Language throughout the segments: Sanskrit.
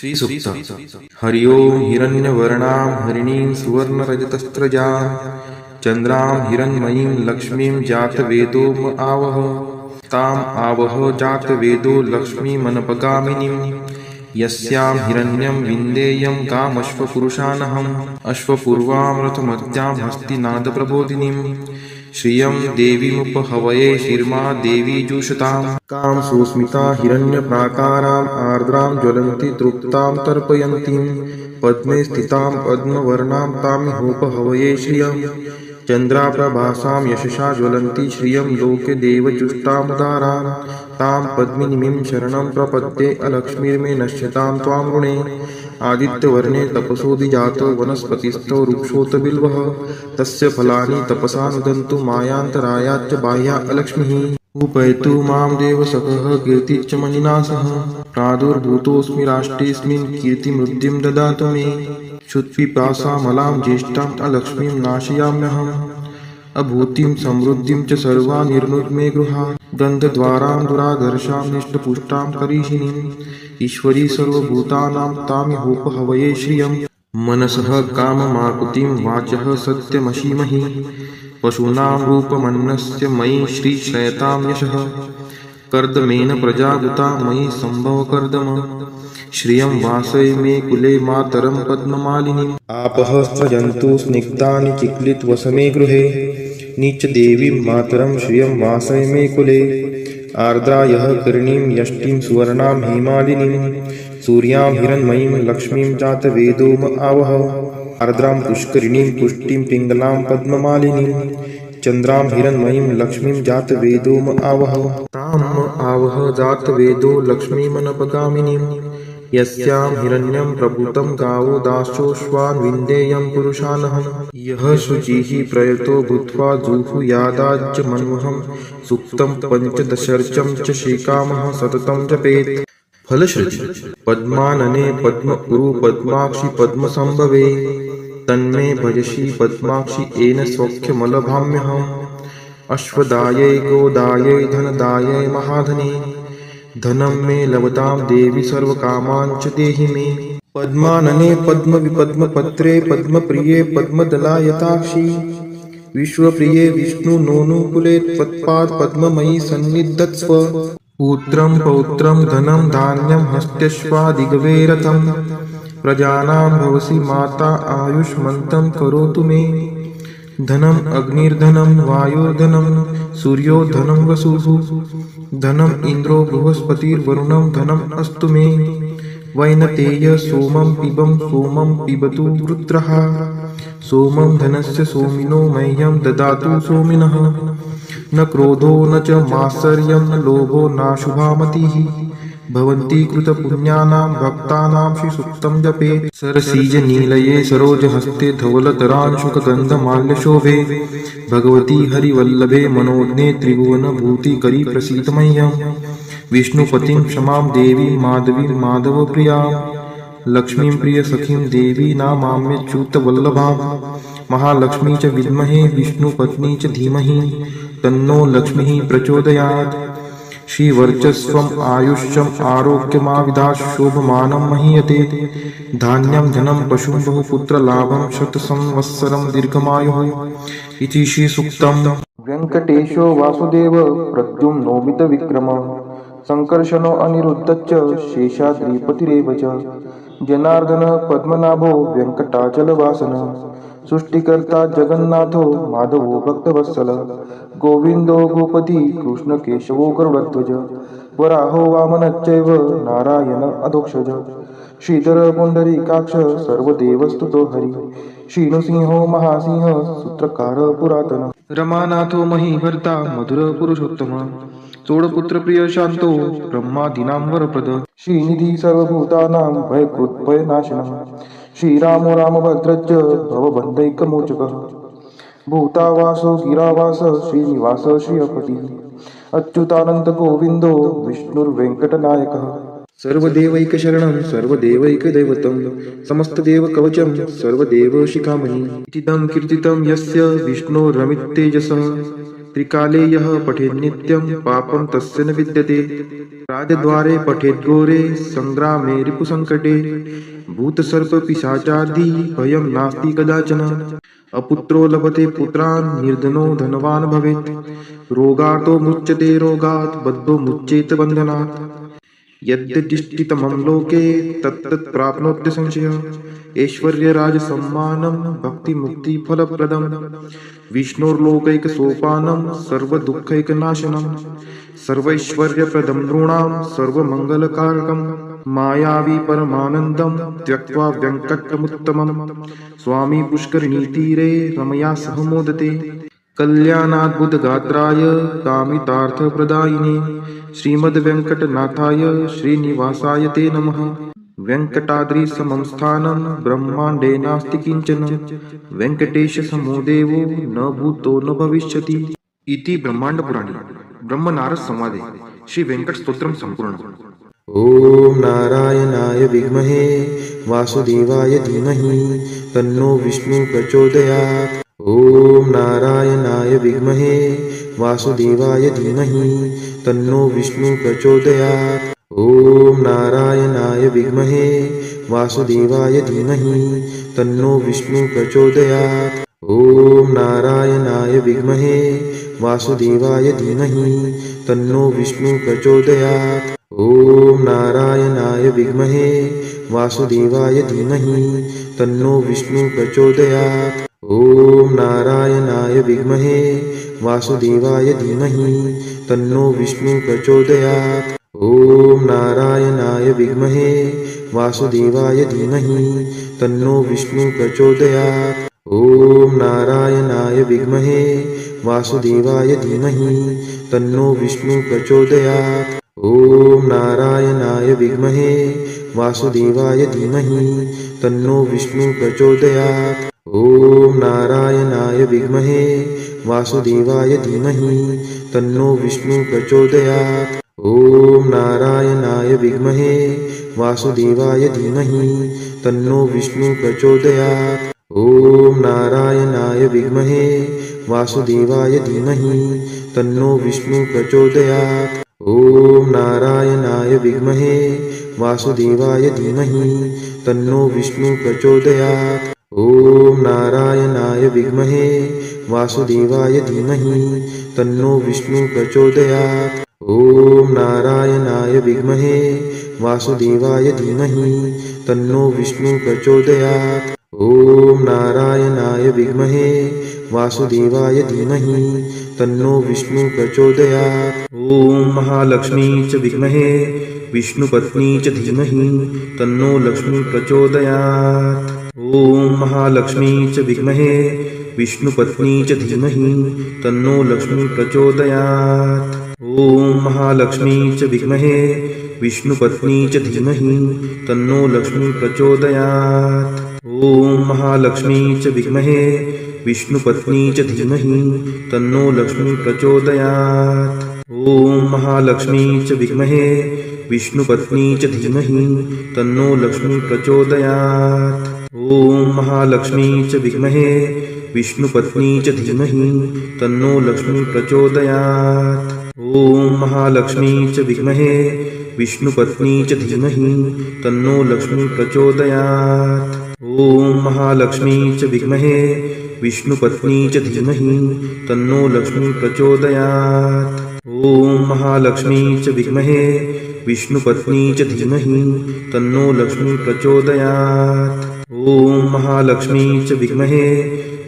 श्रीसूक्त हरि ओं हिरण्यवर्णां हरिणीं सुवर्णरजतस्रजां चन्द्रां हिरण्मयीं लक्ष्मीं जातवेदो म आवह ताम् आवह जातवेदो लक्ष्मीमनपगामिनीं यस्यां हिरण्यं विन्देयं कामश्वपुरुषानहम् अश्वपूर्वां रथमत्यां हस्तिनादप्रबोधिनीं श्रियं देवीमुपहवये शिर्मा देवी जुषतां कां सुस्मिता हिरण्यप्राकाराम् आर्द्रां ज्वलन्ति तृप्तां तर्पयन्तीं पद्मे स्थितां पद्मवर्णां तामिहोपहवये श्रियं चन्द्राप्रभासां यशसा ज्वलन्ति श्रियं लोके देवजुष्टामुदारां तां पद्मिनीं शरणं प्रपद्ये अलक्ष्मीर्मे नश्यतां त्वां ऋणे आदित्यवर्णे तपसोऽधिजातो वनस्पतिस्थो वृक्षोत बिल्वः तस्य फलानि तपसा नुदन्तु मायान्तरायाच्च बाह्या अलक्ष्मीः उपैतु मां देवसखः कीर्तिश्च मणिना सह प्रादुर्भूतोऽस्मि राष्ट्रेऽस्मिन् कीर्तिमृद्धिं ददातु मे क्षुत्पिपासामलां ज्येष्ठाम् अलक्ष्मीं नाशयाम्यहम् अभूतिं समृद्धिं च सर्वा निर्नुद्मे गृहात् गन्धद्वारां दुराधर्षां निष्टपुष्टां करीषिणीम् ईश्वरी सर्वभूतानां तामिहोपहवये श्रियं मनसः काममाकुतिं वाचः सत्यमशीमहि पशूनां रूपमन्नस्य मयि श्रीश्रयतां यशः कर्दमेन प्रजावृता मयि सम्भवकर्दम श्रियं वासय मे कुले मातरं पद्ममालिनीम् आपः स्रजन्तु स्निग्धानि चिक्लितवसमे गृहे नीचदेवीं मातरं श्रियं वासय मे कुले आर्द्रायः कर्णीं यष्टिं सुवर्णां हेमालिनीं सूर्यां हिरण्मयीं लक्ष्मीं जातवेदो म आवह आर्द्रां पुष्करिणीं पुष्टिं पिङ्गलां पद्ममालिनीं चन्द्रां हिरण्मयीं लक्ष्मीं जातवेदो म आवह तां म आवह जातवेदो लक्ष्मीमनपगामिनीं यस्यां हिरण्यं प्रभूतं गावो दाशोऽश्वान् विन्देयं पुरुषानहम् यः शुचिः प्रयतो भूत्वा जुहुयादाज्यमन्वहं सूक्तं पञ्चदशर्चं च श्रीकामः सततं जपेत् फलश्रुति पद्मानने पद्म उरु पद्माक्षि पद्मसंभवे तन्मे भजसि पद्माक्षि येन सौख्यमलभाम्यहम् अश्वदायै गोदायै धनदायै महाधने धनं मे लभतां देवी सर्वकामान् च देहि मे पद्मानने पद्मविपद्मपत्रे पद्मप्रिये पद्मदलायताक्षी विश्वप्रिये विष्णुनोनुकुले त्वत्पाद पद्ममयी सन्निधत्स्व पुत्रं पौत्रं धनं धान्यं हस्त्यश्वादिगवे रथं प्रजानां भवसि माता आयुष्मन्तं करोतु मे धनम् अग्निर्धनं वायुर्धनं सूर्योधनं वसुः धनम् इन्द्रो बृहस्पतिर्वरुणं धनम् अस्तु मे वैनतेय सोमं पिबतु रुद्रः सोमं धनस्य सोमिनो मह्यं ददातु सोमिनः न क्रोधो न च मात्सर्यं न लोभो नाशुभा मतिः भवन्ति कृतपुण्यानां भक्तानां श्रीसूक्तं जपेत् सरसीजनीलये सरोजहस्ते धवलतरांशुकगन्धमाल्यशोभे भगवती हरिवल्लभे मनोज्ञे त्रिभुवनभूतिकरी प्रसीद मह्यं विष्णुपतिं क्षमां देवीं माधवीं माधवप्रियां लक्ष्मीं प्रियसखीं देवी नामाम्यच्युतवल्लभां महालक्ष्मी च विद्महे विष्णुपत्नी च धीमहि तन्नो लक्ष्मीः प्रचोदयात् श्रीवर्चस्वम् आयुष्यम् आरोग्यमाविदात् शोभमानं महीयते धान्यं धनं पशुं बहुपुत्रलाभं शतसंवत्सरं दीर्घमायुः इति श्रीसूक्तम् वेङ्कटेशो वासुदेव प्रद्युम्नोमितविक्रम सङ्कर्षणो अनिरुद्धश्च शेषाद्रिपतिरेव च जनार्दन पद्मनाभो वेङ्कटाचलवासन सृष्टिकर्ता जगन्नाथो माधवो भक्तवत्सल गोविन्दो गोपति कृष्णकेशवो गरुडध्वज वराहो वामनश्चैव नारायण अधोक्षज श्रीधर पुण्डरीकाक्ष सर्वदेवस्तुतो हरि श्रीनृसिंहो महासिंह सूत्रकार पुरातन रमानाथो महीभर्ता मधुर पुरुषोत्तम चोडपुत्रप्रिय शान्तो ब्रह्मादीनां वरप्रद श्रीनिधि सर्वभूतानां भयकृत्भयनाशनः श्रीरामो रामभद्रश्च भवबन्धैकमोचकः भूतावासो गिरावास श्रीनिवास श्रियपतिः अच्युतानन्दगोविन्दो विष्णुर्वेङ्कटनायकः सर्वदेवैकशरणं सर्वदेवैकदैवतं समस्तदेवकवचं सर्वदेवशिखामणि इतीदं कीर्तितं यस्य विष्णोरमिततेजसः त्रिकाले यः पठेत् नित्यं पापं तस्य न विद्यते। राजद्वारे पठेत् घोरे संग्रामे रिपुसङ्कटे। भूतसर्पपिशाचादि भयं नास्ति कदाचन। अपुत्रो लभते पुत्रान् निर्धनो धनवान् भवेत्। रोगातो मुच्यते रोगात् बद्धो मुच्येत बन्धनात्। यद्यदिष्टितमं लोके तत्तत् प्राप्नोत्य संशयः। ऐश्वर्यराजसम्मानं भक्तिमुक्तिफलप्रदं। विष्णोर्लोकैकसोपानं सर्वदुःखैकनाशनं। सर्वैश्वर्यप्रदं नृणां सर्वमङ्गलकारकं। मायावी परमानन्दं त्यक्त्वा व्यङ्कटमुत्तमं। स्वामी पुष्करिणीतीरे रमया सह मोदते। कल्याणाद्भुतगात्राय कामितार्थप्रदायिने श्रीमद्वेङ्कटनाथाय श्रीनिवासाय ते नमः। वेङ्कटाद्रिसमं स्थानं ब्रह्माण्डे नास्ति किञ्चन। वेङ्कटेशसमो देवो न भूतो न भविष्यति। इति ब्रह्माण्डपुराणे ब्रह्मनारद संवादे श्री वेङ्कटस्तोत्रं सम्पूर्णम्। ॐ नारायणाय विद्महे वासुदेवाय धीमहि तन्नो विष्णु प्रचोदयात्। ॐ नारायणाय विद्महे वासुदेवाय धीमहि तन्नो विष्णु प्रचोदयात्। ॐ नारायणाय विद्महे वासुदेवाय धीमहि तन्नो विष्णु प्रचोदयात्। ॐ नारायणाय विद्महे वासुदेवाय धीमहि तन्नो विष्णु प्रचोदयात्। ॐ नारायणाय विद्महे वासुदेवाय धीमहि तन्नो विष्णु प्रचोदयात्। ॐ नारायणाय विद्महे वासुदेवाय धीमहि तन्नो विष्णु प्रचोदयात्। ॐ नारायणाय विद्महे वासुदेवाय धीमहि तन्नो विष्णु प्रचोदयात्। ॐ नारायणाय विद्महे वासुदेवाय धीमहि तन्नो विष्णु प्रचोदयात्। ॐ नारायणाय विद्महे वासुदेवाय धीमहि तन्नो विष्णु प्रचोदयात्। ॐ नारायणाय विद्महे वासुदेवाय धीमहि तन्नो विष्णु प्रचोदयात्। ॐ नारायणाय विद्महे वासुदेवाय धीमहि तन्नो विष्णु प्रचोदयात्। ॐ नारायणाय विद्महे वासुदेवाय धीमहि तन्नो विष्णु प्रचोदयात्। ॐ नारायणाय विद्महे वासुदेवाय धीमहि तन्नो विष्णु प्रचोदयात्। ॐ नारायणाय विद्महे वासुदेवाय धीमहि तन्नो विष्णु प्रचोदयात्। ॐ नारायणाय विद्महे वासुदेवाय धीमहि तन्नो विष्णु प्रचोदयात्। ॐ नारायणाय विद्महे वासुदेवाय धीमहि तन्नो विष्णु प्रचोदयात्। ॐ महालक्ष्मी च विद्महे विष्णुपत्नी च धीमहि तन्नो लक्ष्मी प्रचोदयात्। ॐ महालक्ष्मी च विद्महे विष्णुपत्नी च धीमहि तन्नो लक्ष्मी प्रचोदयात्। ॐ महालक्ष्मी च विद्महे विष्णुपत्नी च धीमहि तन्नो लक्ष्मी प्रचोदयात्। ॐ महालक्ष्मी च विद्महे विष्णुपत्नी च धीमहि तन्नो लक्ष्मी प्रचोदयात्। ॐ महालक्ष्मी च विद्महे विष्णुपत्नी च धीमहि तन्नो लक्ष्मी प्रचोदयात्। ॐ महालक्ष्मी च विद्महे विष्णुपत्नी च धीमहि तन्नो लक्ष्मी प्रचोदयात्। ॐ महालक्ष्मी च विद्महे विष्णुपत्नी च धीमहि तन्नो लक्ष्मी प्रचोदयात्। ॐ महालक्ष्मी च विद्महे विष्णुपत्नी च धीमहि तन्नो लक्ष्मी प्रचोदयात्। ॐ महालक्ष्मी च विद्महे विष्णुपत्नी च धीमहि तन्नो लक्ष्मी प्रचोदयात्। ॐ महालक्ष्मी च विद्महे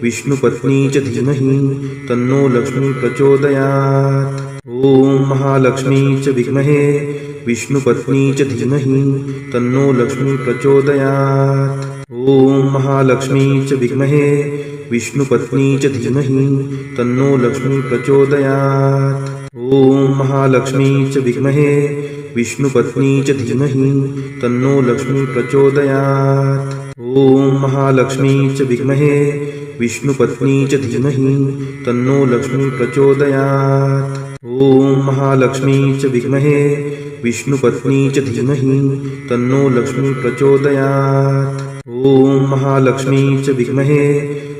विष्णुपत्नी च धीमहि तन्नो लक्ष्मी प्रचोदयात्। ॐ महालक्ष्मी च विद्महे विष्णुपत्नी च धीमहि तन्नो लक्ष्मी प्रचोदयात्। ॐ महालक्ष्मी च विद्महे विष्णुपत्नी च धीमहि तन्नो लक्ष्मी प्रचोदयात्। ॐ महालक्ष्मी च विद्महे विष्णुपत्नी च धीमहि तन्नो लक्ष्मी प्रचोदयात्। ॐ महालक्ष्मी च विद्महे विष्णुपत्नी च धीमहि तन्नो लक्ष्मी प्रचोदयात्। ॐ महालक्ष्मी च विद्महे विष्णुपत्नी च धीमहि तन्नो लक्ष्मी प्रचोदयात्। ॐ महालक्ष्मी च विद्महे